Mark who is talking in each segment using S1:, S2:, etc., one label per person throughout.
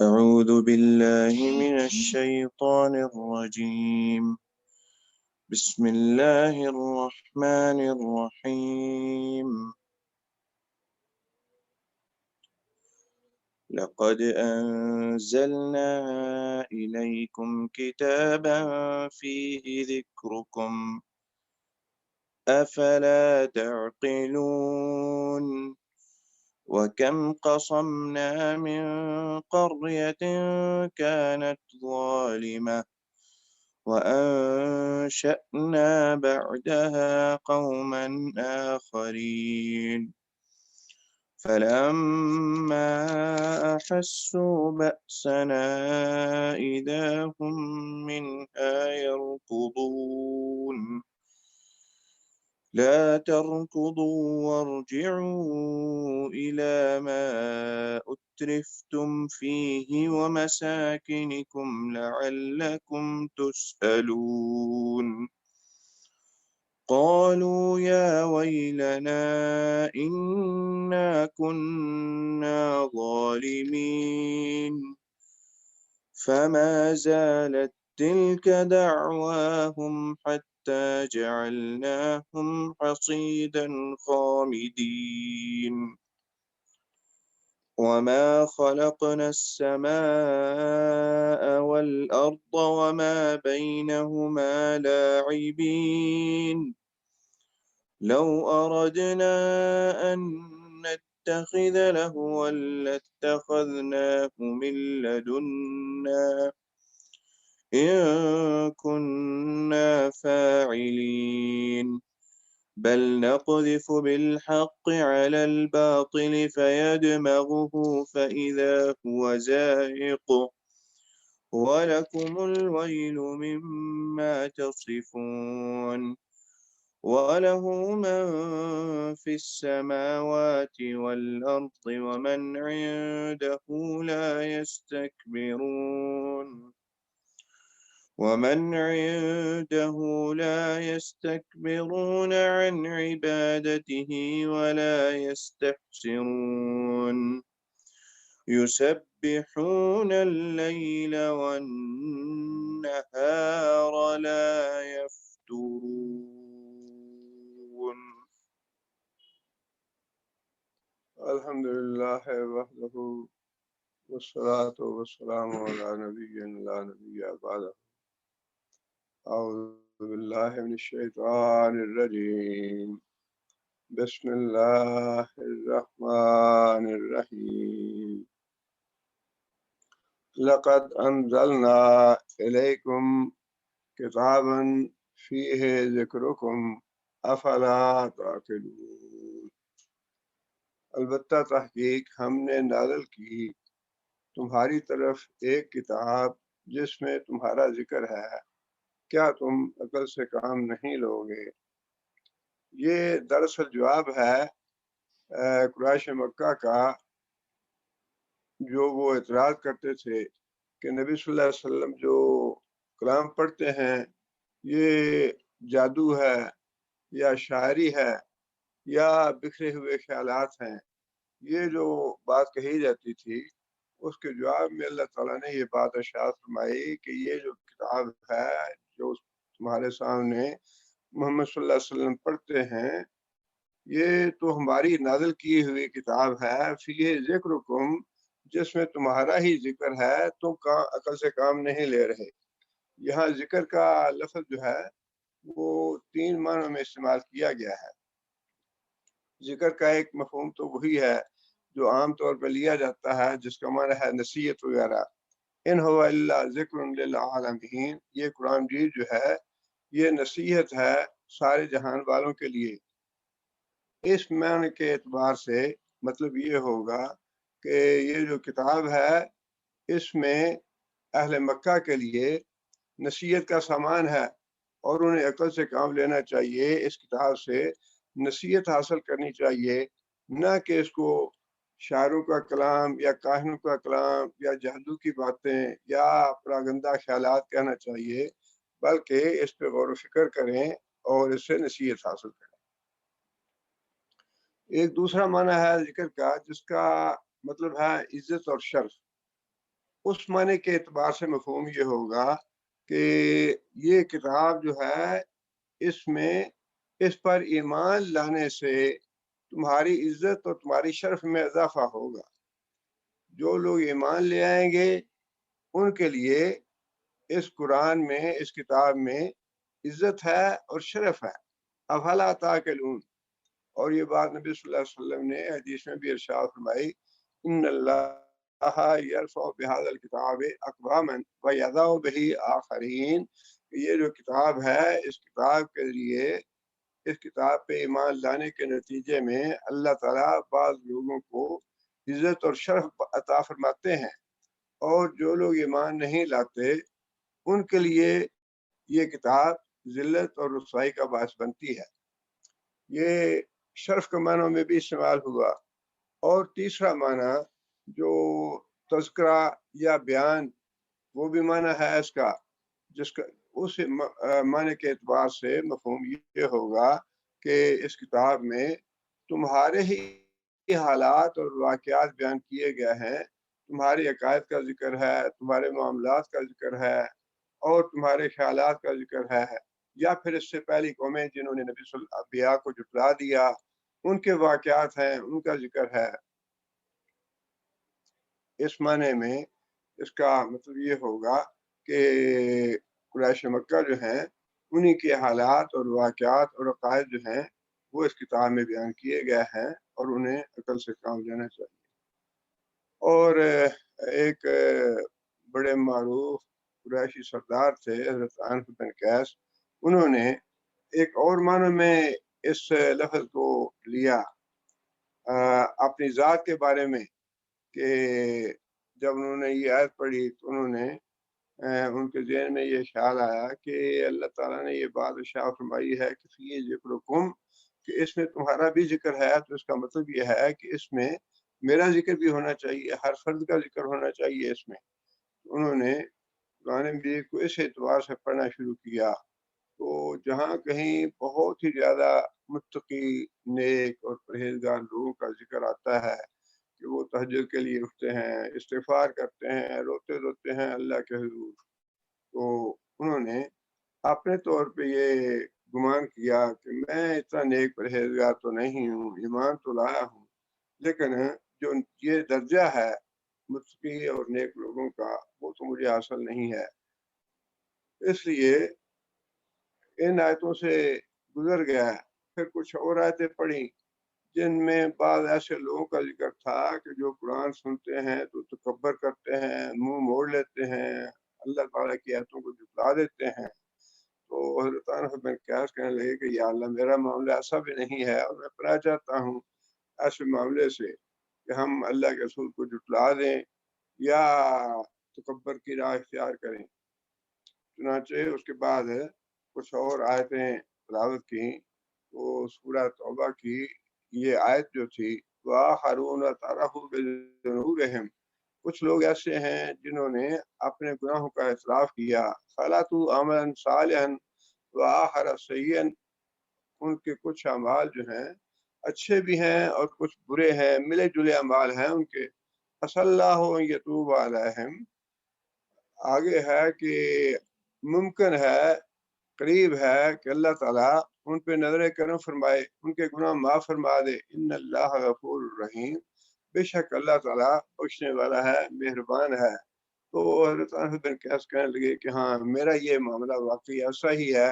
S1: أعوذ بالله من الشيطان الرجيم. بسم الله الرحمن الرحيم. لقد أنزلنا إليكم كتابا فيه ذكركم أفلا تعقلون. وكم قصمنا من قرية كانت ظالمة وأنشأنا بعدها قوما آخرين فلما أحسوا بأسنا إذا هم منها يركضون. لا تركضوا وارجعوا إلى ما أترفتم فيه ومساكنكم لعلكم تسألون. قالوا يا ويلنا إنا كنا ظالمين. فما زالت تلك دعواهم حتى جعلناهم حصيدا خامدين. وما خلقنا السماء والأرض وما بينهما لاعبين. لو أردنا أن نتخذ لهوا لاتخذناه من لدنا إن كنا فاعلين. بل نقذف بالحق على الباطل فيدمغه فإذا هو زاهق ولكم الويل مما تصفون. وله من في السماوات والأرض ومن عنده لا يستكبرون عن عبادته ولا يستحسرون. يسبحون الليل والنهار لا يفترون.
S2: الحمد لله وحده والصلاة والسلام على نبي لا نبي بعده. أعوذ بالله من الشيطان الرجيم. بسم الله الرحمن الرحيم. لقد أنزلنا إليكم كتابا فيه ذكركم أفلا تعقلون. البتہ تحقیق ہم نے نازل کی تمہاری طرف ایک کتاب جس میں تمہارا ذکر ہے، کیا تم عقل سے کام نہیں لو گے؟ یہ دراصل جواب ہے قریش مکہ کا، جو وہ اعتراض کرتے تھے کہ نبی صلی اللہ علیہ وسلم جو کلام پڑھتے ہیں یہ جادو ہے یا شاعری ہے یا بکھرے ہوئے خیالات ہیں. یہ جو بات کہی جاتی تھی اس کے جواب میں اللہ تعالیٰ نے یہ بات ارشاد فرمائی کہ یہ جو کتاب ہے جو تمہارے سامنے محمد صلی اللہ علیہ وسلم پڑھتے ہیں یہ تو ہماری نازل کی ہوئی کتاب ہے، فیہ ذکرکم، جس میں تمہارا ہی ذکر ہے، تم عقل سے کام نہیں لے رہے. یہاں ذکر کا لفظ جو ہے وہ 3 معنوں میں استعمال کیا گیا ہے. ذکر کا ایک مفہوم تو وہی ہے جو عام طور پر لیا جاتا ہے جس کا معنی ہے نصیحت وغیرہ. ان هو الا ذکر للعالمین، یہ قرآن مجید جو ہے یہ نصیحت ہے سارے جہان والوں کے لیے. اس معنی کے اعتبار سے مطلب یہ ہوگا کہ یہ جو کتاب ہے اس میں اہل مکہ کے لیے نصیحت کا سامان ہے اور انہیں عقل سے کام لینا چاہیے، اس کتاب سے نصیحت حاصل کرنی چاہیے، نہ کہ اس کو شاعروں کا کلام یا کاہنوں کا کلام یا جادو کی باتیں یا پراگندہ خیالات کہنا چاہیے، بلکہ اس پہ غور و فکر کریں اور اس سے نصیحت حاصل کریں. ایک دوسرا معنی ہے ذکر کا جس کا مطلب ہے عزت اور شرف. اس معنی کے اعتبار سے مفہوم یہ ہوگا کہ یہ کتاب جو ہے اس میں اس پر ایمان لانے سے تمہاری عزت اور تمہاری شرف میں اضافہ ہوگا. جو لوگ ایمان لے آئیں گے ان کے لیے اس قرآن میں، اس کتاب میں عزت ہے اور شرف ہے. افلا تعقلون. اور یہ بات نبی صلی اللہ علیہ وسلم نے حدیث میں بھی ارشاد فرمائی، ان اللہ یرفع بہذا الکتاب اقواما ویضع بہ آخرین. یہ جو کتاب ہے، اس کتاب کے لیے، اس کتاب پہ ایمان لانے کے نتیجے میں اللہ تعالیٰ بعض لوگوں کو عزت اور شرف عطا فرماتے ہیں، اور جو لوگ ایمان نہیں لاتے ان کے لیے یہ کتاب ذلت اور رسوائی کا باعث بنتی ہے. یہ شرف کے معنوں میں بھی استعمال ہوا. اور تیسرا معنی جو تذکرہ یا بیان، وہ بھی معنی ہے اس کا، جس کا اس معنی کے اعتبار سے مفہوم یہ ہوگا کہ اس کتاب میں تمہارے ہی حالات اور واقعات بیان کیے گئے ہیں، تمہارے عقائد کا ذکر ہے، تمہارے معاملات کا ذکر ہے، اور تمہارے خیالات کا ذکر ہے، یا پھر اس سے پہلی قومیں جنہوں نے نبی صلی اللہ علیہ وسلم کو جھٹلا دیا ان کے واقعات ہیں، ان کا ذکر ہے. اس معنی میں اس کا مطلب یہ ہوگا کہ قریش مکہ جو ہیں انہی کے حالات اور واقعات اور عقائد جو ہیں وہ اس کتاب میں بیان کیے گئے ہیں، اور انہیں عقل سے کام لینا چاہیے. اور ایک بڑے معروف قریشی سردار تھے حضرت عنف بن قیس، انہوں نے ایک اور معنی میں اس لفظ کو لیا اپنی ذات کے بارے میں، کہ جب انہوں نے یہ آیت پڑھی تو انہوں نے ان کے ذہن میں یہ خیال آیا کہ اللہ تعالیٰ نے یہ بات ارشاد فرمائی ہے کہ فی ذکرکم، کہ اس میں تمہارا بھی ذکر ہے، تو اس کا مطلب یہ ہے کہ اس میں میرا ذکر بھی ہونا چاہیے، ہر فرد کا ذکر ہونا چاہیے اس میں. انہوں نے قرآن مجید کو اس اعتبار سے پڑھنا شروع کیا، تو جہاں کہیں بہت ہی زیادہ متقی، نیک اور پرہیزگار لوگوں کا ذکر آتا ہے کہ وہ تہجد کے لیے اٹھتے ہیں، استغفار کرتے ہیں، روتے روتے ہیں اللہ کے حضور، تو انہوں نے اپنے طور پہ یہ گمان کیا کہ میں اتنا نیک پرہیزگار تو نہیں ہوں، ایمان تو لایا ہوں، لیکن جو یہ درجہ ہے متقی اور نیک لوگوں کا وہ تو مجھے حاصل نہیں ہے. اس لیے ان آیتوں سے گزر گیا. پھر کچھ اور آیتیں پڑھی جن میں بعض ایسے لوگوں کا ذکر تھا کہ جو قرآن سنتے ہیں تو تکبر کرتے ہیں، منہ موڑ لیتے ہیں، اللہ تعالیٰ کی آیتوں کو جھٹلا دیتے ہیں. تو حضرت عنف بن قیس کہنے لگے کہ یا اللہ، میرا معاملہ ایسا بھی نہیں ہے، اور میں پناہ چاہتا ہوں ایسے معاملے سے کہ ہم اللہ کے رسول کو جھٹلا دیں یا تکبر کی راہ اختیار کریں. چنانچہ اس کے بعد کچھ اور آیتیں تلاوت کی. وہ سورہ توبہ کی یہ آیت جو تھی، وَآخَرُونَ اعْتَرَفُوا بِذُنُوبِهِمْ، کچھ لوگ ایسے ہیں جنہوں نے اپنے گناہوں کا اعتراف کیا، خَلَطُوا عَمَلًا صَالِحًا وَآخَرَ سَيِّئًا، ان کے کچھ اعمال جو ہیں اچھے بھی ہیں اور کچھ برے ہیں، ملے جلے اعمال ہیں ان کے. عَسَى اللَّهُ أَن يَتُوبَ عَلَيْهِمْ، آگے ہے کہ ممکن ہے، قریب ہے کہ اللہ تعالیٰ ان پہ نظر کرم فرمائے، ان کے گناہ معاف فرما دے. ان اللہ غفور الرحیم، بے شک اللہ تعالیٰ بخشنے والا ہے، مہربان ہے. تو حضرت عنف بن قیس کہنے لگے کہ ہاں، میرا یہ معاملہ واقعی ایسا ہی ہے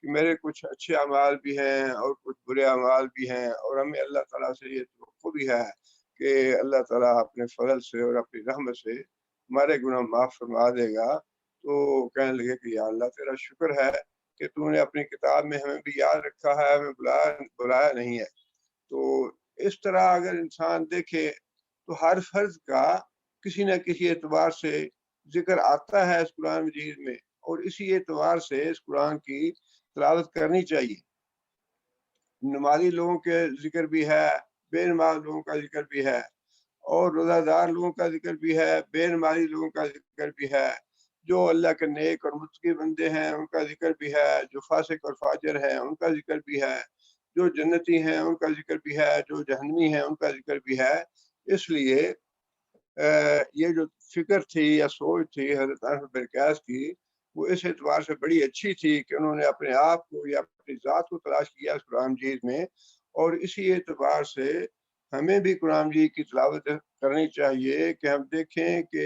S2: کہ میرے کچھ اچھے اعمال بھی ہیں اور کچھ برے اعمال بھی ہیں، اور ہمیں اللہ تعالیٰ سے یہ توقع بھی ہے کہ اللہ تعالیٰ اپنے فضل سے اور اپنی رحمت سے ہمارے گناہ معاف فرما دے گا. تو کہنے لگے کہ یا اللہ، تیرا شکر ہے کہ تو نے اپنی کتاب میں ہمیں بھی یاد رکھا ہے، ہمیں بلایا نہیں ہے. تو اس طرح اگر انسان دیکھے تو ہر فرض کا کسی نہ کسی اعتبار سے ذکر آتا ہے اس قرآن مجید میں، اور اسی اعتبار سے اس قرآن کی تلاوت کرنی چاہیے. نمازی لوگوں کے ذکر بھی ہے، بے نماز لوگوں کا ذکر بھی ہے، اور روزہ دار لوگوں کا ذکر بھی ہے، بے نمازی لوگوں کا ذکر بھی ہے. جو اللہ کے نیک اور متقی بندے ہیں ان کا ذکر بھی ہے، جو فاسق اور فاجر ہیں ان کا ذکر بھی ہے، جو جنتی ہیں ان کا ذکر بھی ہے، جو جہنمی ہیں ان کا ذکر بھی ہے. اس لیے یہ جو فکر تھی یا سوچ تھی حضرت انس بن قیس کی، وہ اس اعتبار سے بڑی اچھی تھی کہ انہوں نے اپنے آپ کو یا اپنی ذات کو تلاش کیا اس قرآن مجید میں، اور اسی اعتبار سے ہمیں بھی قرآن مجید کی تلاوت کرنی چاہیے کہ ہم دیکھیں کہ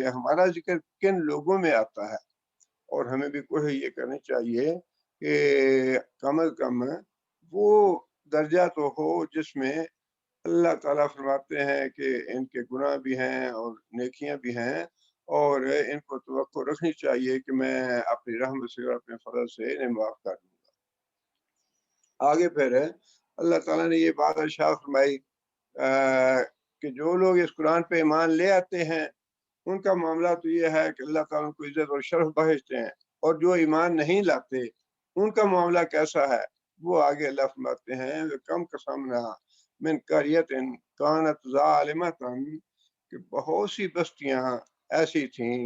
S2: ہمارا ذکر کن لوگوں میں آتا ہے، اور ہمیں بھی کوشش یہ کرنی چاہیے کہ کم از کم وہ درجہ تو ہو جس میں اللہ تعالیٰ فرماتے ہیں کہ ان کے گناہ بھی ہیں اور نیکیاں بھی ہیں، اور ان کو توقع رکھنی چاہیے کہ میں اپنی رحمت سے اور اپنے فضل سے انہیں معاف کر دوں گا۔ آگے پھر اللہ تعالیٰ نے یہ بات ارشاد فرمائی کہ جو لوگ اس قرآن پہ ایمان لے آتے ہیں ان کا معاملہ تو یہ ہے کہ اللہ تعالیٰ کو عزت اور شرف بخشتے ہیں، اور جو ایمان نہیں لاتے ان کا معاملہ کیسا ہے، وہ آگے اللہ فرماتے ہیں کم قسمنا من قریۃ کانت ظالمۃ، کہ بہت سی بستیاں ایسی تھیں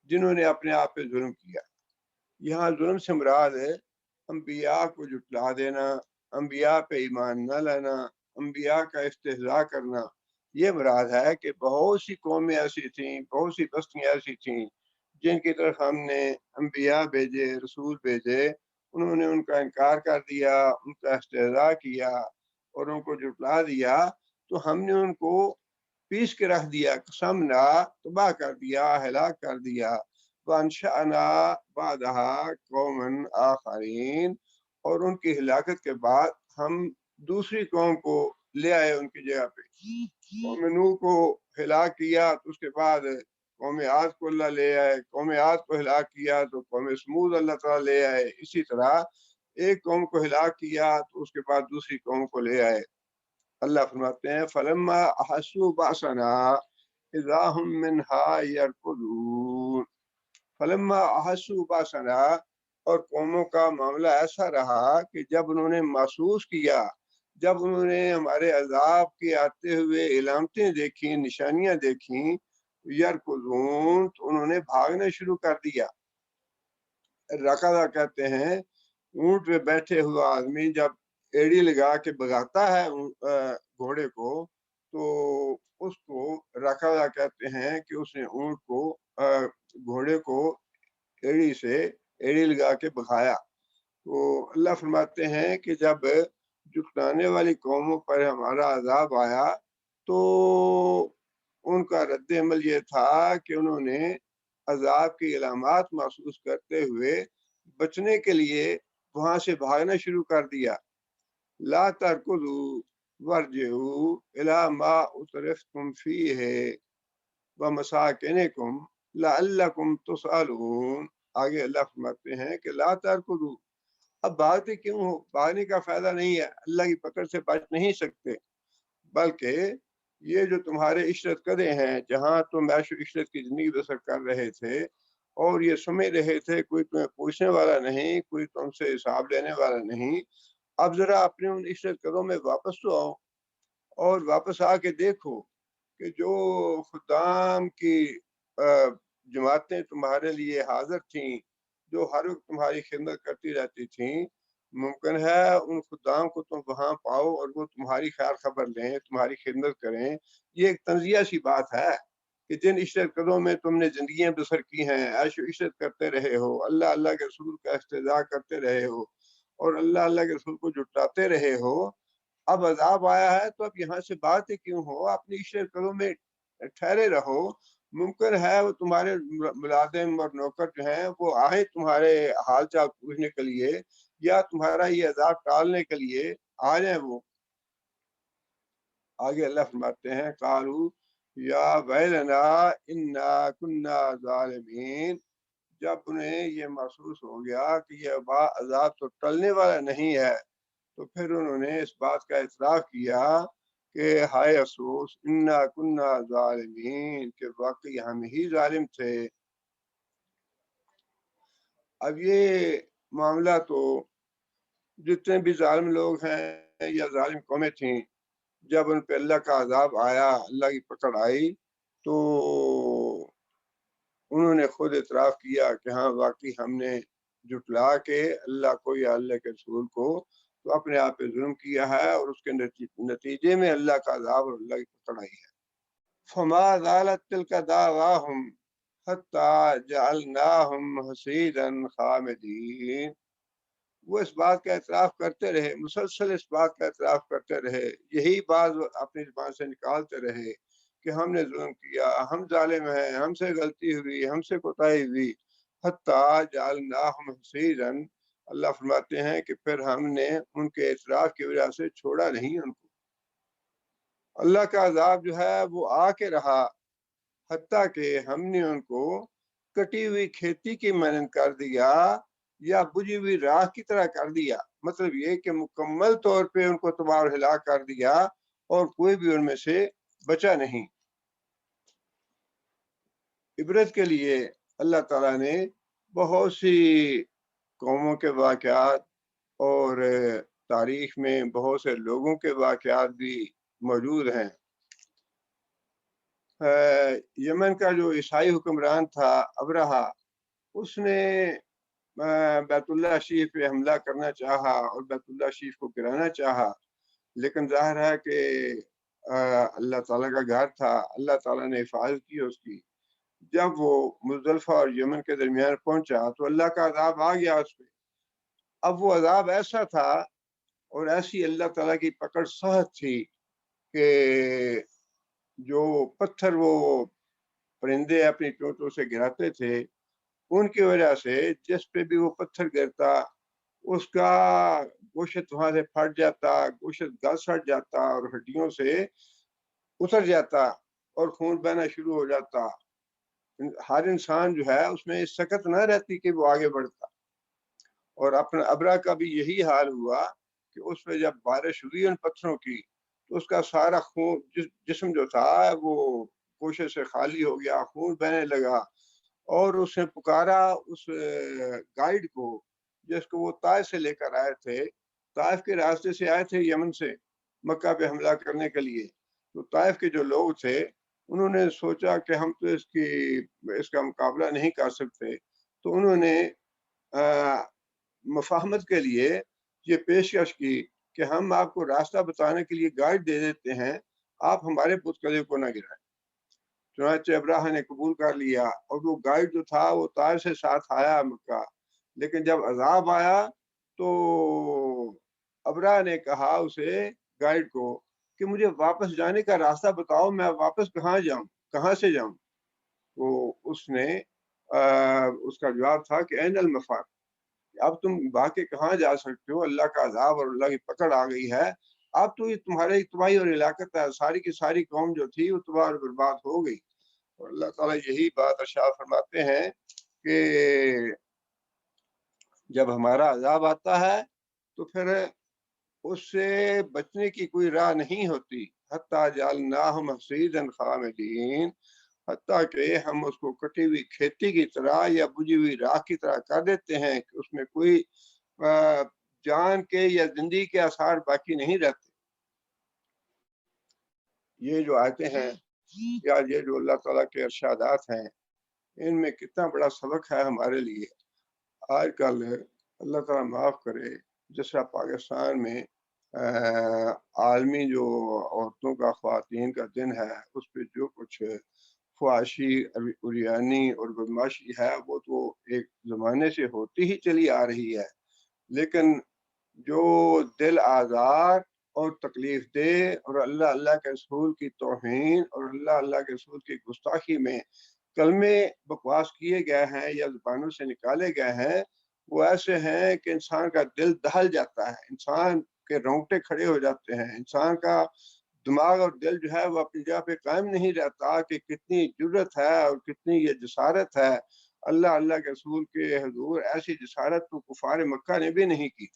S2: جنہوں نے اپنے آپ پہ ظلم کیا۔ یہاں ظلم سے مراد ہے انبیاء کو جھٹلا دینا، انبیاء پہ ایمان نہ لانا، انبیاء کا استہزاء کرنا، یہ مراد ہے کہ بہت سی قومیں ایسی تھیں، بہت سی بستیاں ایسی تھیں جن کی طرف ہم نے انبیاء بھیجے، رسول بھیجے، انہوں نے ان کا انکار کر دیا، ان کا استہزاء کیا اور ان کو جھٹلا دیا، تو ہم نے ان کو پیس کے رکھ دیا، قسمنا تباہ کر دیا، ہلاک کر دیا، وانشأنا بعدها قوما آخرین، اور ان کی ہلاکت کے بعد ہم دوسری قوم کو لے آئے ان کی جگہ پہ۔ قوم نوح کو ہلاک کیا تو اس کے بعد قوم عاد کو اللہ لے آئے، قوم عاد کو ہلاک کیا تو قوم سمود اللہ تعالیٰ لے آئے، اسی طرح ایک قوم کو ہلاک کیا تو اس کے بعد دوسری قوم کو لے آئے۔ اللہ فرماتے ہیں فلما احسوا باسنا اذا هم منها يركضون، فلما احسوا باسنا، اور قوموں کا معاملہ ایسا رہا کہ جب انہوں نے محسوس کیا، جب انہوں نے ہمارے عذاب کے آتے ہوئے علامتیں دیکھیں، نشانیاں دیکھیں، یرکضون، تو انہوں نے بھاگنا شروع کر دیا۔ رکضا کہتے ہیں اونٹ پہ بیٹھے ہوا آدمی جب ایڑی لگا کے بگاتا ہے گھوڑے کو، تو اس کو رکضا کہتے ہیں کہ اس نے اونٹ کو گھوڑے کو ایڑی لگا کے بگایا۔ تو اللہ فرماتے ہیں کہ جب جھٹلانے والی قوموں پر ہمارا عذاب آیا تو ان کا رد عمل یہ تھا کہ انہوں نے عذاب کی علامات محسوس کرتے ہوئے بچنے کے لیے وہاں سے بھاگنا شروع کر دیا۔ لا ترکضوا وارجعوا الی ما اترفتم فیہ ومساکنکم لعلکم تسألون، آگے اللہ فرماتے ہیں کہ لا ترکضوا، اب بھاگتے کیوں ہو؟ بھاگنے کا فائدہ نہیں ہے، اللہ کی پکڑ سے بچ نہیں سکتے، بلکہ یہ جو تمہارے عشرت قدے ہیں، جہاں تم عیش و عشرت کی زندگی بسر کر رہے تھے اور یہ سمجھ رہے تھے کوئی تمہیں پوچھنے والا نہیں، کوئی تم سے حساب لینے والا نہیں، اب ذرا اپنے ان عشرت قدوں میں واپس تو آؤ، اور واپس آ کے دیکھو کہ جو خدام کی جماعتیں تمہارے لیے حاضر تھیں، جو ہر وقت تمہاری خدمت کرتی رہتی تھیں، ممکن ہے ان خدام کو تم وہاں پاؤ اور وہ تمہاری خیر خبر لیں، تمہاری خدمت کریں۔ یہ ایک تنزیہ سی بات ہے کہ جن عشرت قدوں میں تم نے زندگیاں بسر کی ہیں، عیش و عشرت کرتے رہے ہو، اللہ کے رسول کا استہزاء کرتے رہے ہو اور اللہ کے رسول کو جھٹلاتے رہے ہو، اب عذاب آیا ہے تو اب یہاں سے باتیں کیوں ہو؟ اپنی عشرت قدوں میں ٹھہرے رہو، ممکن ہے وہ تمہارے ملازم اور نوکر جو ہیں وہ آئیں تمہارے حال چال پوچھنے کے لیے یا تمہارا یہ عذاب ٹالنے کے لیے آ جائیں وہ۔ آگے اللہ فرماتے ہیں قالوا یا ویلنا انا کنا ظالمین، جب انہیں یہ محسوس ہو گیا کہ یہ عذاب تو ٹلنے والا نہیں ہے تو پھر انہوں نے اس بات کا اعتراف کیا کہ ہائے افسوس انا کنا ظالمین، کہ واقعی ہم ہی ظالم تھے۔ اب یہ معاملہ تو جتنے بھی ظالم لوگ ہیں یا ظالم قومیں تھیں، جب ان پہ اللہ کا عذاب آیا، اللہ کی پکڑ آئی، تو انہوں نے خود اعتراف کیا کہ ہاں واقعی ہم نے جھٹلا کے اللہ کو یا اللہ کے رسول کو تو اپنے آپ پہ ظلم کیا ہے، اور اس کے نتیجے میں اللہ کا عذاب اور اللہ کی پکڑ آئی ہے۔ فما زالت تلك دعواهم حتى جعلناهم حصيدا خامدين. وہ اس بات کا اعتراف کرتے رہے، مسلسل اس بات کا اعتراف کرتے رہے، یہی بات اپنی زبان سے نکالتے رہے کہ ہم نے ظلم کیا، ہم ظالم ہیں، ہم سے غلطی ہوئی، ہم سے کوتاہی ہوئی۔ حتیٰ جعلناہم حصیدا، اللہ فرماتے ہیں کہ پھر ہم نے ان کے اعتراف کی وجہ سے چھوڑا نہیں ان کو۔ اللہ کا عذاب جو ہے وہ آ کے رہا، حتیٰ کہ ہم نے ان کو کٹی ہوئی کھیتی کی مانند کر دیا یا بجھی ہوئی راہ کی طرح کر دیا۔ مطلب یہ کہ مکمل طور پہ ان کو تباہ و ہلاک کر دیا اور کوئی بھی ان میں سے بچا نہیں۔ عبرت کے لیے اللہ تعالیٰ نے بہت سی قوموں کے واقعات اور تاریخ میں بہت سے لوگوں کے واقعات بھی موجود ہیں۔ یمن کا جو عیسائی حکمران تھا ابرہہ، اس نے بیت اللہ شریف پہ حملہ کرنا چاہا اور بیت اللہ شریف کو گرانا چاہا، لیکن ظاہر ہے کہ اللہ تعالیٰ کا گھر تھا، اللہ تعالیٰ نے حفاظت کی اس کی۔ جب وہ مزدلفہ اور یمن کے درمیان پہنچا تو اللہ کا عذاب آ گیا اس پہ۔ اب وہ عذاب ایسا تھا اور ایسی اللہ تعالیٰ کی پکڑ سخت تھی کہ جو پتھر وہ پرندے اپنی چوٹوں سے گراتے تھے، ان کی وجہ سے جس پہ بھی وہ پتھر گرتا اس کا گوشت وہاں سے پھٹ جاتا، گوشت گل سڑ جاتا اور ہڈیوں سے اتر جاتا اور خون بہنا شروع ہو جاتا۔ ہر انسان جو ہے اس میں سکت نہ رہتی کہ وہ آگے بڑھتا۔ اور اپنا ابرا کا بھی یہی حال ہوا کہ اس پہ جب بارش ہوئی ان پتھروں کی تو اس کا سارا خون جسم جو تھا وہ گوشت سے خالی ہو گیا، خون بہنے لگا، اور اس نے پکارا اس گائیڈ کو جس کو وہ طائف سے لے کر آئے تھے، طائف کے راستے سے آئے تھے یمن سے مکہ پہ حملہ کرنے کے لیے۔ تو طائف کے جو لوگ تھے انہوں نے سوچا کہ ہم تو اس کا مقابلہ نہیں کر سکتے، تو انہوں نے مفاہمت کے لیے یہ پیشکش کی کہ ہم آپ کو راستہ بتانے کے لیے گائیڈ دے دیتے ہیں، آپ ہمارے بت قلعے کو نہ گرائیں۔ چنانچہ ابراہ نے قبول کر لیا اور وہ گائیڈ جو تھا وہ طائف سے ساتھ آیا مکہ۔ لیکن جب عذاب آیا تو ابراہ نے کہا اسے گائیڈ کو کہ مجھے واپس جانے کا راستہ بتاؤ، میں واپس کہاں جاؤں، کہاں سے جاؤں؟ تو اس نے اس کا جواب تھا کہ این المفار، اب تم باقی کہاں جا سکتے ہو، اللہ کا عذاب اور اللہ کی پکڑ آ گئی ہے، اب تو یہ تمہارے تباہی اور ہلاکت ہے، ساری کی ساری قوم جو تھی وہ تباہ اور برباد ہو گئی۔ اور اللہ تعالیٰ یہی بات ارشاد فرماتے ہیں کہ جب ہمارا عذاب آتا ہے تو پھر اس سے بچنے کی کوئی راہ نہیں ہوتی۔ حتیٰ جعلناہم حصیدا خامدین، حتیٰ کہ ہم اس کو کٹی ہوئی کھیتی کی طرح یا بجھی ہوئی راکھ کی طرح کر دیتے ہیں کہ اس میں کوئی جان کے یا زندگی کے آثار باقی نہیں رہتے۔ یہ جو آیتیں ہیں یا یہ جو اللہ تعالیٰ کے ارشادات ہیں، ان میں کتنا بڑا سبق ہے ہمارے لیے۔ آج کل اللہ تعالیٰ معاف کرے، جس طرح پاکستان میں عالمی جو عورتوں کا خواتین کا دن ہے اس پہ جو کچھ فحاشی عریانی اور بدماشی ہے وہ تو ایک زمانے سے ہوتی ہی چلی آ رہی ہے، لیکن جو دل آزار اور تکلیف دہ اور اللہ کے رسول کی توہین اور اللہ کے رسول کی گستاخی میں کلمے بکواس کیے گئے ہیں یا زبانوں سے نکالے گئے ہیں، وہ ایسے ہیں کہ انسان کا دل دہل جاتا ہے، انسان کے رونگٹے کھڑے ہو جاتے ہیں، انسان کا دماغ اور دل جو ہے وہ اپنی جگہ پہ قائم نہیں رہتا کہ کتنی جرت ہے اور کتنی یہ جسارت ہے۔ اللہ کے رسول کے حضور ایسی جسارت تو کفار مکہ نے بھی نہیں کی۔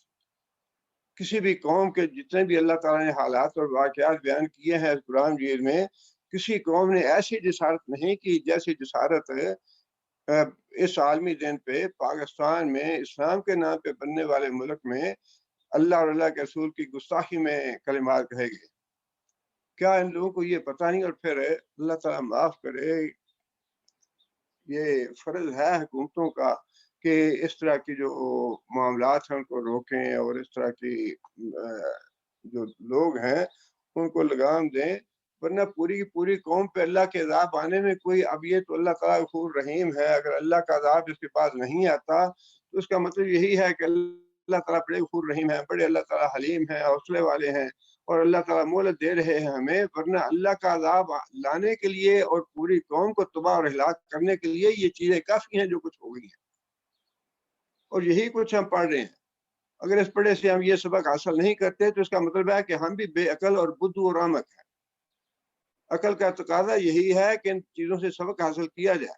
S2: کسی بھی قوم کے جتنے بھی اللہ تعالیٰ نے حالات اور واقعات بیان کیے ہیں اس قرآن مجید میں، کسی قوم نے ایسی جسارت نہیں کی جیسی جسارت اس عالمی دن پہ پاکستان میں اسلام کے نام پہ بننے والے ملک میں اللہ اور اللہ کے رسول کی گستاخی میں کلمات کہے گئے۔ کیا ان لوگوں کو یہ پتہ نہیں؟ اور پھر اللہ تعالیٰ معاف کرے، یہ فرض ہے حکومتوں کا کہ اس طرح کی جو معاملات ہیں ان کو روکیں اور اس طرح کی جو لوگ ہیں ان کو لگام دیں ورنہ پوری کی پوری قوم پہ اللہ کے عذاب آنے میں کوئی، اب یہ تو اللہ تعالیٰ غفور رحیم ہے، اگر اللہ کا عذاب اس کے پاس نہیں آتا تو اس کا مطلب یہی ہے کہ اللہ تعالیٰ بڑے غفور رحیم ہے، بڑے اللہ تعالیٰ حلیم ہیں، حوصلے والے ہیں، اور اللہ تعالیٰ مہلت دے رہے ہیں ہمیں، ورنہ اللہ کا عذاب لانے کے لیے اور پوری قوم کو تباہ اور ہلاک کرنے کے لیے یہ چیزیں کافی ہیں جو کچھ ہو گئی ہیں، اور یہی کچھ ہم پڑھ رہے ہیں۔ اگر اس پڑھے سے ہم یہ سبق حاصل نہیں کرتے تو اس کا مطلب ہے کہ ہم بھی بے عقل اور بدھو اور احمق ہیں۔ عقل کا تقاضا یہی ہے کہ ان چیزوں سے سبق حاصل کیا جائے،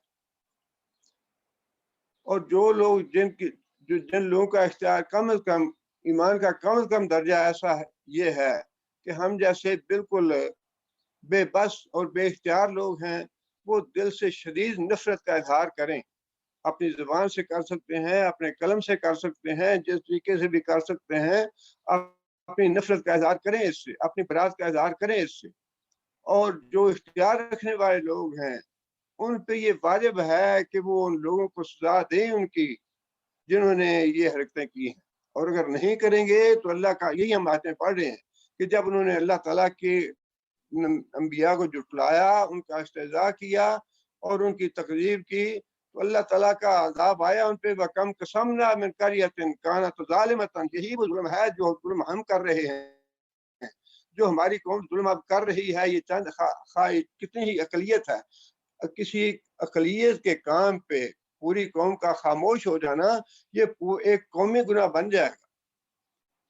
S2: اور جو لوگ جن لوگوں کا اختیار کم از کم ایمان کا کم از کم درجہ ایسا ہے، یہ ہے کہ ہم جیسے بالکل بے بس اور بے اختیار لوگ ہیں، وہ دل سے شدید نفرت کا اظہار کریں، اپنی زبان سے کر سکتے ہیں، اپنے قلم سے کر سکتے ہیں، جس طریقے سے بھی کر سکتے ہیں، اپنی نفرت کا اظہار کریں اس سے، اپنی برات کا اظہار کریں اس سے، اور جو اختیار رکھنے والے لوگ ہیں ان پہ یہ واجب ہے کہ وہ ان لوگوں کو سزا دیں ان کی جنہوں نے یہ حرکتیں کی ہیں، اور اگر نہیں کریں گے تو اللہ کا، یہی ہم باتیں پڑھ رہے ہیں کہ جب انہوں نے اللہ تعالیٰ کے انبیاء کو جھٹلایا، ان کا استہزاء کیا اور ان کی تکذیب کی، تو اللہ تعالیٰ کا عذاب آیا ان پہ، وَكَمْ قَصَمْنَا مِنْ قَرْيَةٍ كَانَتْ ظَالِمَةً، یہی وہ ظلم ہے جو ظلم ہم کر رہے ہیں، جو ہماری قوم ظلم اب کر رہی ہے، یہ چند کتنی ہی اقلیت ہے، کسی اقلیت کے کام پہ پوری قوم کا خاموش ہو جانا یہ ایک قومی گناہ بن جائے گا۔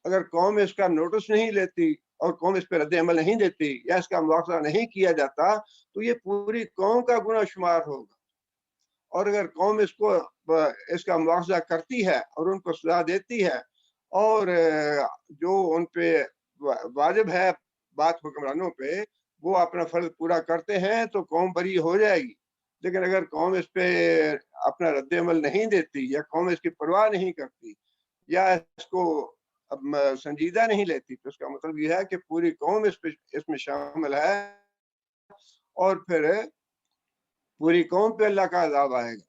S2: اگر قوم اس کا نوٹس نہیں لیتی اور قوم اس پہ رد عمل نہیں دیتی یا اس کا مواخذہ نہیں کیا جاتا تو یہ پوری قوم کا گناہ شمار ہوگا، اور اگر قوم اس کا مواخذہ کرتی ہے اور ان کو سزا دیتی ہے اور جو ان پہ واجب ہے بات حکمرانوں پہ وہ اپنا فرض پورا کرتے ہیں تو قوم بری ہو جائے گی، لیکن اگر قوم اس پہ اپنا رد عمل نہیں دیتی یا قوم اس کی پرواہ نہیں کرتی یا اس کو سنجیدہ نہیں لیتی تو اس کا مطلب یہ ہے کہ پوری قوم اس میں شامل ہے، اور پھر پوری قوم پہ اللہ کا عذاب آئے گا۔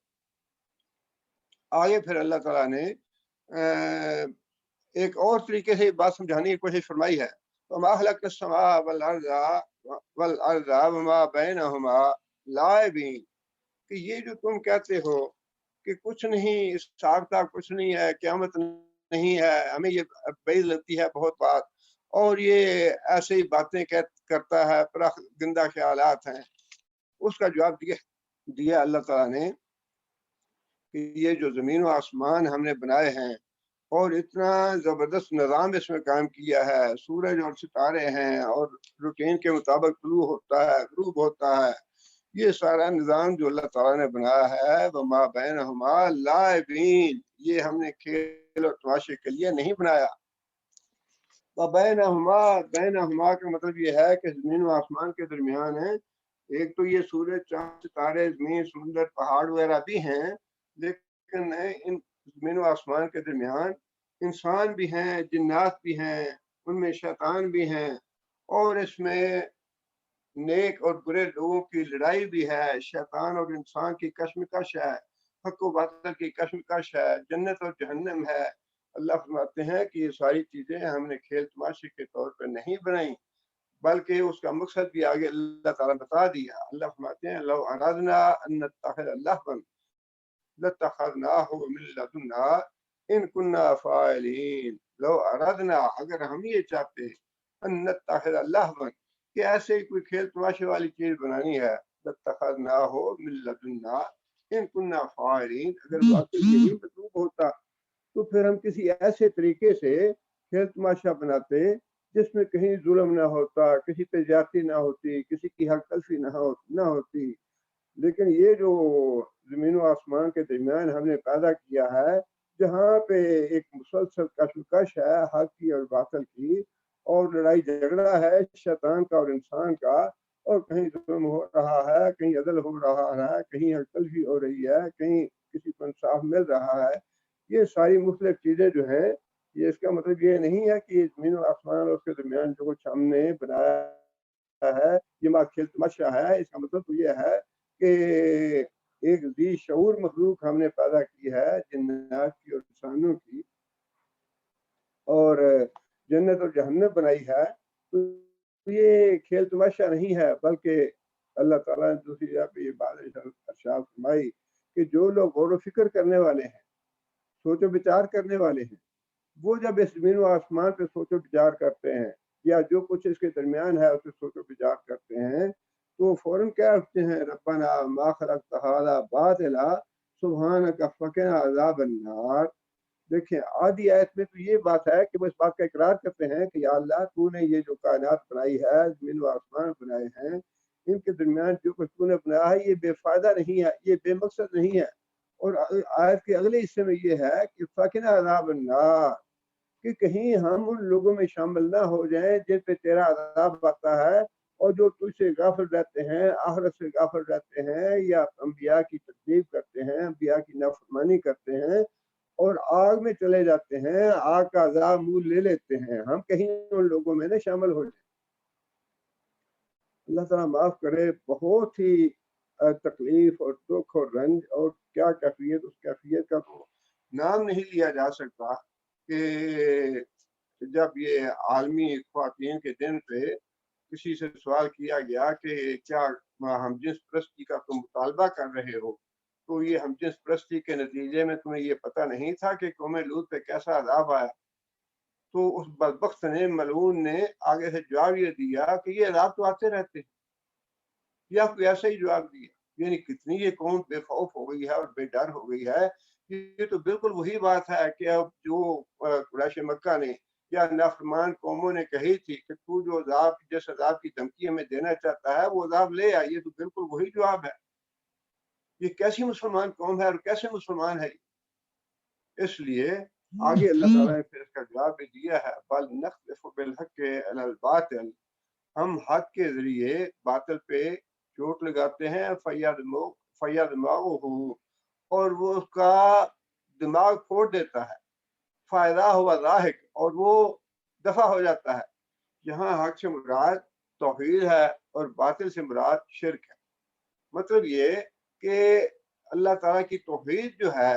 S2: آگے پھر اللہ تعالیٰ نے ایک اور طریقے سے بات سمجھانے کی کوشش فرمائی ہے، وَمَا خَلَقْنَا السَّمَاءَ وَالْأَرْضَ وَمَا بَيْنَهُمَا لَاعِبِينَ، کہ یہ جو تم کہتے ہو کہ کچھ نہیں، اس ساختہ کچھ نہیں ہے، قیامت نہیں ہے، ہمیں یہ بے عزتی ہے بہت بات، اور یہ ایسے ہی باتیں کرتا ہے، گندہ خیالات ہیں، اس کا جواب دیا اللہ تعالیٰ نے کہ یہ جو زمین و آسمان ہم نے بنائے ہیں اور اتنا زبردست نظام اس میں قائم کیا ہے، سورج اور ستارے ہیں اور روٹین کے مطابق طلوع ہوتا ہے، غروب ہوتا ہے، یہ سارا نظام جو اللہ تعالیٰ نے بنایا ہے، وَمَا بَيْنَهُمَا لَاعِبِينَ، یہ ہم نے کھیل اور تماشے کے لیے نہیں بنایا۔ بینہما کا مطلب یہ ہے کہ زمین و آسمان کے درمیان ہے، ایک تو یہ سورج چاند ستارے زمین سمندر پہاڑ وغیرہ بھی ہیں، لیکن ان زمین و آسمان کے درمیان انسان بھی ہیں، جنات بھی ہیں، ان میں شیطان بھی ہیں، اور اس میں نیک اور برے لوگوں کی لڑائی بھی ہے، شیطان اور انسان کی کشمکش ہے، حق و باطل کی کشمکش ہے، جنت اور جہنم ہے۔ اللہ فرماتے ہیں کہ یہ ساری چیزیں ہم نے کھیل تماشے کے طور پر نہیں بنائی، بلکہ اس کا مقصد بھی آگے اللہ تعالیٰ بتا دیا۔ اللہ فرماتے ہیں لو ارادنا ان نتخذ لہوا لاتخذناہ من لدنا ان کنا فاعلین، لو ارادنا، اگر ہم یہ چاہتے ان نتخذ لہوا کہ ایسے ہی کوئی کھیل تماشے والی چیز بنانی ہے، لاتخذناہ من لدنا ان کنا فاعلین، اگر واقعی یہی مطلوب ہوتا تو پھر ہم کسی ایسے طریقے سے کھیل تماشا بناتے جس میں کہیں ظلم نہ ہوتا، کسی پہ زیادتی نہ ہوتی، کسی کی حق تلفی نہ ہوتی، لیکن یہ جو زمین و آسمان کے درمیان ہم نے پیدا کیا ہے، جہاں پہ ایک مسلسل کشمکش ہے حق کی اور باطل کی، اور لڑائی جھگڑا ہے شیطان کا اور انسان کا، اور کہیں ظلم ہو رہا ہے، کہیں عدل ہو رہا ہے، کہیں حق تلفی ہو رہی ہے، کہیں کسی کو انصاف مل رہا ہے، یہ ساری مختلف چیزیں جو ہیں، یہ اس کا مطلب یہ نہیں ہے کہ زمین و آسمان اور اس کے درمیان جو کچھ ہم نے بنایا ہے یہ ماں کھیل تماشا ہے۔ اس کا مطلب تو یہ ہے کہ ایک ذی شعور مخلوق ہم نے پیدا کی ہے، جنات کی اور انسانوں کی، اور جنت اور جہنم بنائی ہے، تو یہ کھیل تماشا نہیں ہے، بلکہ اللہ تعالیٰ نے دوسری جگہ پہ یہ بات ارشاد فرمائی کہ جو لوگ غور و فکر کرنے والے ہیں، سوچ و بچار کرنے والے ہیں، وہ جب اس زمین و آسمان پہ سوچ و بچار کرتے ہیں یا جو کچھ اس کے درمیان ہے اس پہ سوچ و بچار کرتے ہیں، تو وہ فوراً کیا اٹھتے ہیں، ربنا ما خلقت ھذا باطلا سبحانک فقنا عذاب النار۔ دیکھیں آدھی آیت میں تو یہ بات ہے کہ وہ اس بات کا اقرار کرتے ہیں کہ یا اللہ تو نے یہ جو کائنات بنائی ہے، زمین و آسمان بنائے ہیں، ان کے درمیان جو کچھ تو نے بنایا ہے یہ بے فائدہ نہیں ہے، یہ بے مقصد نہیں ہے۔ اور آیت کے اگلے حصے میں یہ ہے کہ فقنا عذاب النار، کہ کہیں ہم ان لوگوں میں شامل نہ ہو جائیں جن پہ تیرا عذاب آتا ہے اور جو تجھ سے غافل رہتے ہیں، آخرت سے غافل رہتے ہیں، یا انبیاء کی تکذیب کرتے ہیں، انبیاء کی نافرمانی کرتے ہیں اور آگ میں چلے جاتے ہیں، آگ کا عذاب منہ لے لیتے ہیں، ہم کہیں ان لوگوں میں نہ شامل ہو جائیں۔ اللہ تعالیٰ معاف کرے، بہت ہی تکلیف اور دکھ اور رنج اور کیا کیفیت، اس کیفیت کا تو نام نہیں لیا جا سکتا کہ جب یہ عالمی خواتین کے دن پہ کسی سے سوال کیا گیا کہ کیا ہم جنس پرستی کا تم مطالبہ کر رہے ہو، تو یہ ہم جنس پرستی کے نتیجے میں تمہیں یہ پتہ نہیں تھا کہ قوم لوط پہ کیسا عذاب آیا؟ تو اس بدبخت نے، ملعون نے آگے سے جواب یہ دیا کہ یہ عذاب تو آتے رہتے ہیں، یا کوئی ایسا ہی جواب دیا۔ یعنی کتنی یہ قوم بے خوف ہو گئی ہے اور بے ڈر ہو گئی ہے، یہ تو بالکل وہی بات ہے کہ اب جو قریش مکہ نے یا نافرمان قوموں نے کہی تھی کہ تو جو عذاب، جس عذاب کی دھمکی ہمیں دینا چاہتا ہے وہ عذاب لے آئے، یہ تو بالکل وہی جواب ہے۔ یہ کیسی مسلمان قوم ہے اور کیسے مسلمان ہے؟ اس لیے آگے اللہ تعالیٰ نے پھر اس کا جواب بھی دیا ہے، بل نقذف بالحق علی الباطل، ہم حق کے ذریعے باطل پہ چوٹ لگاتے ہیں، فیدمغہ، اور وہ اس کا دماغ پھوڑ دیتا ہے، فائدہ ہوا ضاحک، اور وہ دفع ہو جاتا ہے۔ یہاں حق سے مراد توحید ہے اور باطل سے مراد شرک ہے۔ مطلب یہ کہ اللہ تعالیٰ کی توحید جو ہے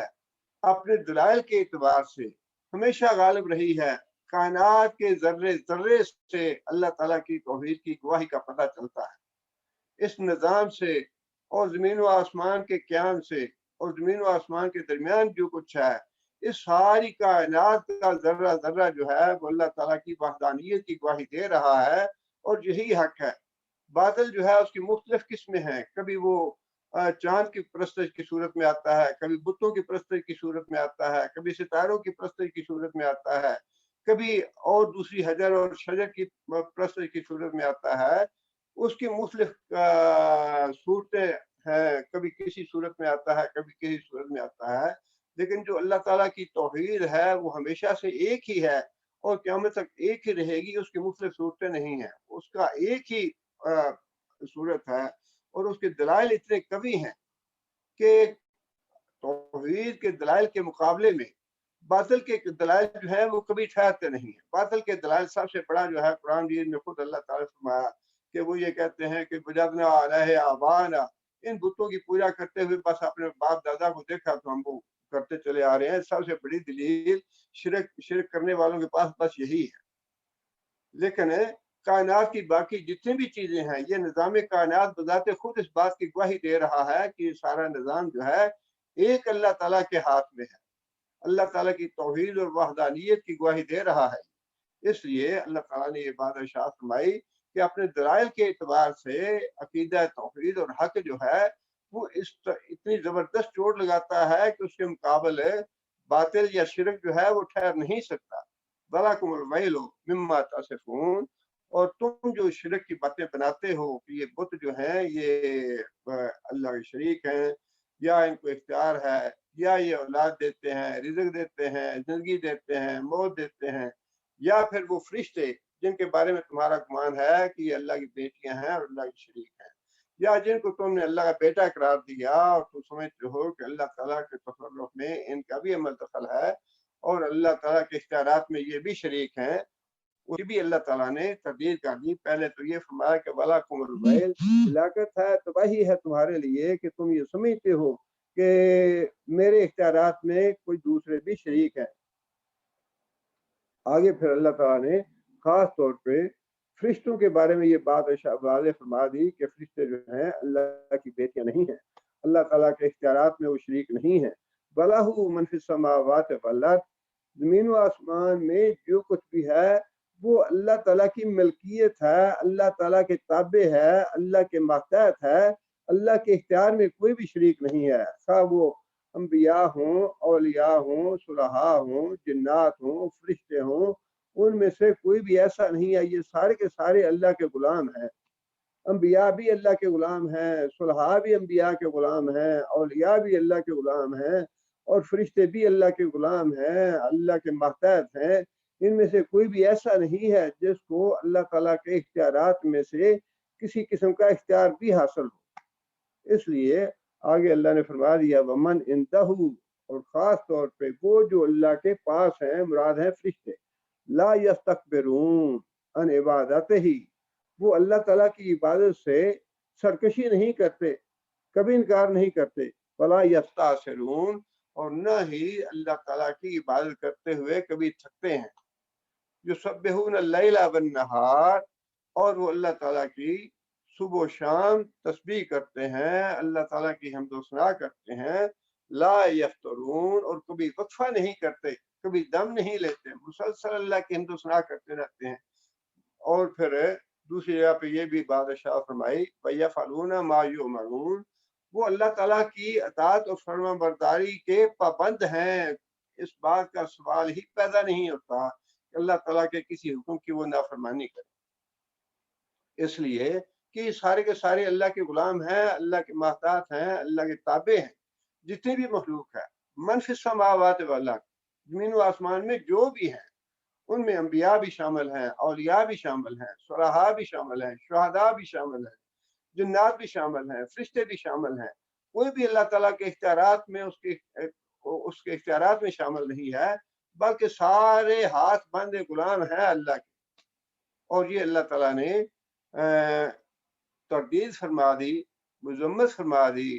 S2: اپنے دلائل کے اعتبار سے ہمیشہ غالب رہی ہے۔ کائنات کے ذرے ذرے سے اللہ تعالیٰ کی توحید کی گواہی کا پتہ چلتا ہے۔ اس نظام سے اور زمین و آسمان کے قیام سے اور زمین و آسمان کے درمیان جو کچھ ہے، اس ساری کائنات کا ذرہ ذرہ جو ہے وہ اللہ تعالیٰ کی وحدانیت کی گواہی دے رہا ہے، اور یہی حق ہے۔ باطل جو ہے اس کی مختلف قسمیں ہیں، کبھی وہ چاند کی پرستش کی صورت میں آتا ہے، کبھی بتوں کی پرستش کی صورت میں آتا ہے، کبھی ستاروں کی پرستش کی صورت میں آتا ہے، کبھی اور دوسری حجر اور شجر کی پرستش کی صورت میں آتا ہے۔ اس کی مختلف صورتیں ہیں، کبھی کسی صورت میں آتا ہے، کبھی کسی صورت میں آتا ہے، لیکن جو اللہ تعالیٰ کی توحید ہے وہ ہمیشہ سے ایک ہی ہے اور قیامت تک ایک ہی رہے گی۔ اس کی مختلف صورتیں نہیں ہیں، اس کا ایک ہی صورت ہے، اور اس کے دلائل اتنے قوی ہیں کہ توحید کے دلائل کے مقابلے میں باطل کے دلائل جو ہے وہ کبھی ٹھہرتے نہیں ہیں۔ باطل کے دلائل سب سے بڑا جو ہے قرآن مجید میں خود اللہ تعالیٰ نے فرمایا کہ وہ یہ کہتے ہیں کہ وجدنا علیہ آبانا، ان بتوں کی پوجا کرتے ہوئے بس اپنے باپ دادا کو دیکھا تو ہم وہ کرتے چلے آ رہے ہیں۔ سب سے بڑی دلیل شرک کرنے والوں کے پاس بس یہی ہے۔ لیکن کائنات کی باقی جتنی بھی چیزیں ہیں، یہ نظام کائنات بذات خود اس بات کی گواہی دے رہا ہے کہ یہ سارا نظام جو ہے ایک اللہ تعالیٰ کے ہاتھ میں ہے، اللہ تعالیٰ کی توحید اور وحدانیت کی گواہی دے رہا ہے۔ اس لیے اللہ تعالیٰ نے یہ بات ارشاد فرمائی کہ اپنے دلائل کے اعتبار سے عقیدہ توحید اور حق جو ہے وہ اتنی زبردست چوٹ لگاتا ہے کہ اس کے مقابلے باطل یا شرک جو ہے وہ ٹھہر نہیں سکتا۔ وَلَكُمُ الْوَيْلُ مِمَّا تَصِفُونَ، اور تم جو شرک کی باتیں بناتے ہو کہ یہ بت جو ہیں یہ اللہ کے شریک ہیں، یا ان کو اختیار ہے، یا یہ اولاد دیتے ہیں، رزق دیتے ہیں، زندگی دیتے ہیں، موت دیتے ہیں، یا پھر وہ فرشتے جن کے بارے میں تمہارا گمان ہے کہ یہ اللہ کی بیٹیاں ہیں اور اللہ کے شریک ہیں، یا جن کو تم نے اللہ کا بیٹا قرار دیا اور تم سمجھتے ہو کہ اللہ تعالیٰ کے تصرف میں ان کا بھی عمل دخل ہے اور اللہ تعالیٰ کے اختیارات میں یہ بھی شریک ہیں، وہ بھی اللہ تعالیٰ نے تردید کر دی۔ پہلے تو یہ فرمایا کہ وَلَكُمُ الْوَيْلُ، ہلاکت ہے، تباہی ہے تمہارے لیے کہ تم یہ سمجھتے ہو کہ میرے اختیارات میں کوئی دوسرے بھی شریک ہیں۔ آگے پھر اللہ تعالیٰ نے خاص طور پہ فرشتوں کے بارے میں یہ بات واضح فرما دی کہ فرشتے جو ہیں اللہ کی بیٹیاں نہیں ہیں، اللہ تعالیٰ کے اختیارات میں وہ شریک نہیں ہیں۔ بَلَهُ مَنْ فِي السَّمَاوَاتِ وَالْأَرْضِ، زمین و آسمان میں جو کچھ بھی ہے وہ اللہ تعالیٰ کی ملکیت ہے، اللہ تعالیٰ کے تابع ہے، اللہ کے ماتحت ہے، اللہ کے اختیار میں کوئی بھی شریک نہیں ہے، خواہ وہ انبیاء ہوں، اولیاء ہوں، صلحاء ہوں، جنات ہوں، فرشتے ہوں، ان میں سے کوئی بھی ایسا نہیں ہے۔ یہ سارے کے سارے اللہ کے غلام ہیں، انبیاء بھی اللہ کے غلام ہیں، صلحاء بھی انبیاء کے غلام ہیں، اولیاء بھی اللہ کے غلام ہیں، اور فرشتے بھی اللہ کے غلام ہیں، اللہ کے ماتحت ہیں۔ ان میں سے کوئی بھی ایسا نہیں ہے جس کو اللہ تعالیٰ کے اختیارات میں سے کسی قسم کا اختیار بھی حاصل ہو۔ اس لیے آگے اللہ نے فرما دیا ومن عندہ، اور خاص طور پہ وہ جو اللہ کے پاس ہیں، مراد ہے فرشتے، لا یستکبرون عن عبادتہ، وہ اللہ تعالیٰ کی عبادت سے سرکشی نہیں کرتے، کبھی انکار نہیں کرتے، ولا یستعسرون، اور نہ ہی اللہ تعالیٰ کی عبادت کرتے ہوئے کبھی تھکتے ہیں۔ یسبحون اللیل والنہار، اور وہ اللہ تعالیٰ کی صبح و شام تسبیح کرتے ہیں، اللہ تعالیٰ کی حمد و ثنا کرتے ہیں، لا یفترون، اور کبھی وقفہ نہیں کرتے، کبھی دم نہیں لیتے، مسلسل اللہ کی حمد و ثنا کرتے رہتے ہیں۔ اور پھر دوسری جگہ پہ یہ بھی بات ارشاد فرمائی وَيَفْعَلُونَ مَا يُؤْمَرُونَ، وہ اللہ تعالیٰ کی اطاعت اور فرما برداری کے پابند ہیں، اس بات کا سوال ہی پیدا نہیں ہوتا کہ اللہ تعالیٰ کے کسی حکم کی وہ نافرمانی کرے، اس لیے کہ سارے کے سارے اللہ کے غلام ہیں، اللہ کے محتاط ہیں، اللہ کے تابع ہیں۔ جتنی بھی مخلوق ہے، من فی السماوات والارض، زمین و آسمان میں جو بھی ہیں، ان میں انبیاء بھی شامل ہیں، اولیاء بھی شامل ہیں، صلحاء بھی شامل ہیں، شہداء بھی شامل ہیں، جنات بھی شامل ہیں، فرشتے بھی شامل ہیں۔ کوئی بھی اللہ تعالیٰ کے اختیارات میں اس کے اختیارات میں شامل نہیں ہے، بلکہ سارے ہاتھ بندے غلام ہیں اللہ کے۔ اور یہ اللہ تعالیٰ نے تردید فرما دی، مذمت فرما دی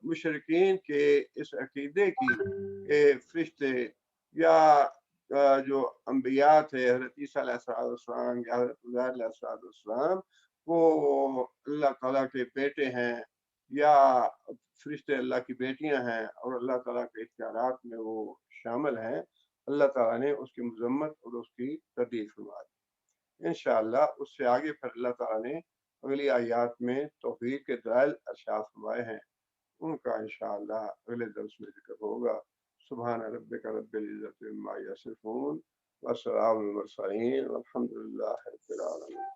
S2: مشرکین کے اس عقیدے کی کہ فرشتے یا جو انبیاء تھے، حضرت عیسیٰ علیہ السلام یا حضرت عزیر علیہ السلام، وہ اللہ تعالیٰ کے بیٹے ہیں یا فرشتے اللہ کی بیٹیاں ہیں، اور اللہ تعالیٰ کے اختیارات میں وہ شامل ہیں۔ اللہ تعالیٰ نے اس کی مذمت اور اس کی تردید فرما دی۔ انشاءاللہ اس سے آگے پھر اللہ تعالیٰ نے اگلی آیات میں توحید کے دلائل ارشاد فرمائے ہیں، ان کا انشاءاللہ اگلے درس میں ذکر ہوگا۔ سبحان ربک رب العزت عما یصفون وسلام علی المرسلین والحمد للہ رب العالمین۔